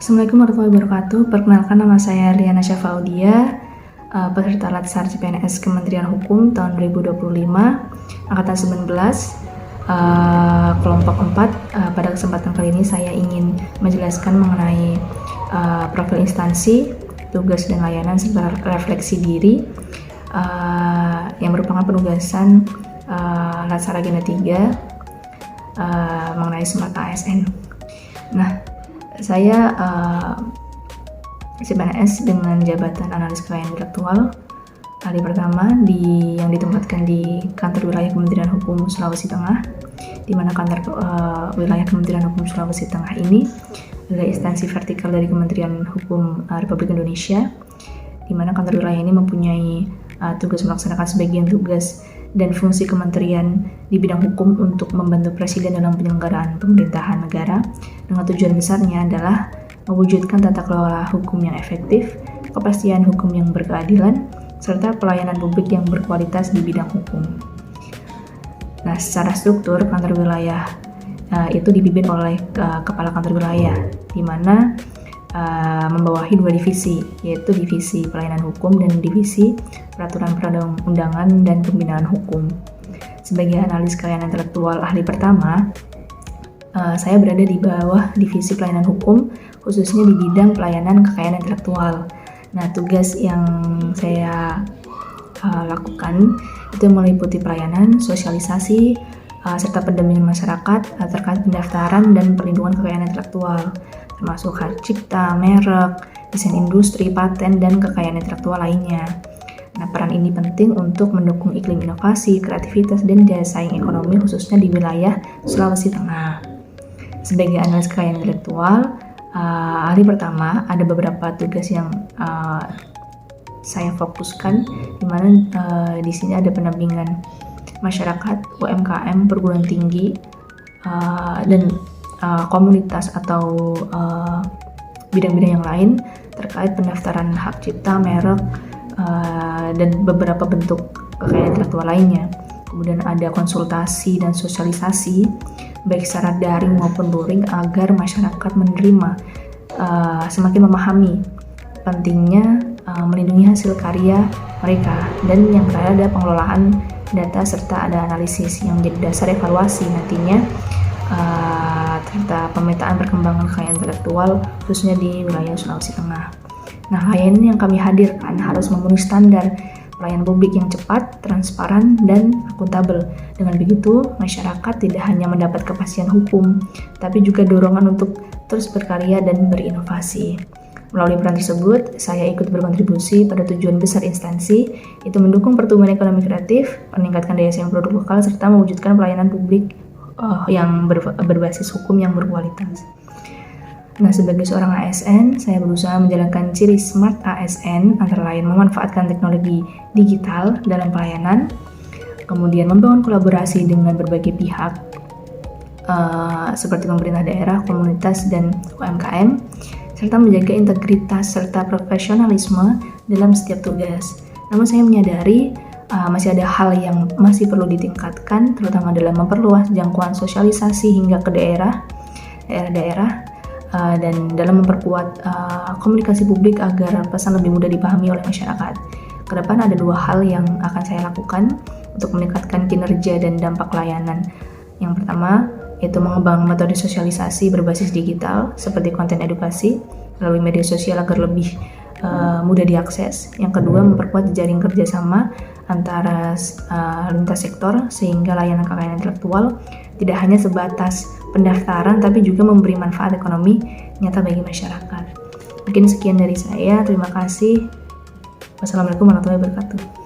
Assalamualaikum warahmatullahi wabarakatuh. Perkenalkan, nama saya Liana Syafaudia, peserta Latsar CPNS Kementerian Hukum tahun 2025, angkatan 19, kelompok 4. Pada kesempatan kali ini saya ingin menjelaskan mengenai profil instansi, tugas dan layanan serta refleksi diri yang merupakan penugasan Latsar Agenda 3 mengenai Smart ASN. Nah, saya CPNS dengan jabatan analis kekayaan intelektual ahli pertama yang ditempatkan di kantor wilayah Kementerian Hukum Sulawesi Tengah, di mana kantor wilayah Kementerian Hukum Sulawesi Tengah ini adalah instansi vertikal dari Kementerian Hukum Republik Indonesia, di mana kantor wilayah ini mempunyai tugas melaksanakan sebagian tugas dan fungsi kementerian di bidang hukum untuk membantu Presiden dalam penyelenggaraan pemerintahan negara, dengan tujuan besarnya adalah mewujudkan tata kelola hukum yang efektif, kepastian hukum yang berkeadilan, serta pelayanan publik yang berkualitas di bidang hukum. Nah, secara struktur kantor wilayah itu dipimpin oleh kepala kantor wilayah, di mana membawahi 2 divisi, yaitu divisi pelayanan hukum dan divisi peraturan perundang-undangan dan pembinaan hukum. Sebagai analis kekayaan intelektual ahli pertama, saya berada di bawah divisi pelayanan hukum, khususnya di bidang pelayanan kekayaan intelektual. Nah, tugas yang saya lakukan itu meliputi pelayanan, sosialisasi, serta pendampingan masyarakat terkait pendaftaran dan perlindungan kekayaan intelektual, termasuk hak cipta, merek, desain industri, paten, dan kekayaan intelektual lainnya. Nah, peran ini penting untuk mendukung iklim inovasi, kreativitas, dan daya saing ekonomi khususnya di wilayah Sulawesi Tengah. Sebagai analis kekayaan intelektual ahli pertama, ada beberapa tugas yang saya fokuskan, di mana di sini ada pendampingan masyarakat, UMKM, perguruan tinggi, dan komunitas atau bidang-bidang yang lain terkait pendaftaran hak cipta, merek, dan beberapa bentuk kekayaan intelektual lainnya. Kemudian ada konsultasi dan sosialisasi baik secara daring maupun luring agar masyarakat menerima, semakin memahami pentingnya melindungi hasil karya mereka, dan yang terakhir ada pengelolaan data serta ada analisis yang menjadi dasar evaluasi nantinya serta pemetaan perkembangan kekayaan intelektual khususnya di wilayah Sulawesi Tengah. Nah, layanan yang kami hadirkan harus memenuhi standar pelayanan publik yang cepat, transparan, dan akuntabel. Dengan begitu, masyarakat tidak hanya mendapat kepastian hukum, tapi juga dorongan untuk terus berkarya dan berinovasi. Melalui peran tersebut, saya ikut berkontribusi pada tujuan besar instansi, yaitu mendukung pertumbuhan ekonomi kreatif, meningkatkan daya saing produk lokal, serta mewujudkan pelayanan publik yang berbasis hukum yang berkualitas. Nah, sebagai seorang ASN, saya berusaha menjalankan ciri Smart ASN, antara lain memanfaatkan teknologi digital dalam pelayanan, kemudian membangun kolaborasi dengan berbagai pihak seperti pemerintah daerah, komunitas, dan UMKM, serta menjaga integritas serta profesionalisme dalam setiap tugas. Namun saya menyadari masih ada hal yang masih perlu ditingkatkan, terutama dalam memperluas jangkauan sosialisasi hingga ke daerah-daerah, dan dalam memperkuat komunikasi publik agar pesan lebih mudah dipahami oleh masyarakat. Kedepan ada 2 hal yang akan saya lakukan untuk meningkatkan kinerja dan dampak layanan. Yang pertama, yaitu mengembangkan metode sosialisasi berbasis digital seperti konten edukasi melalui media sosial agar lebih mudah diakses. Yang kedua, memperkuat jejaring kerjasama antara lintas sektor sehingga layanan kekayaan intelektual tidak hanya sebatas pendaftaran tapi juga memberi manfaat ekonomi nyata bagi masyarakat. Mungkin sekian dari saya. Terima kasih. Wassalamualaikum warahmatullahi wabarakatuh.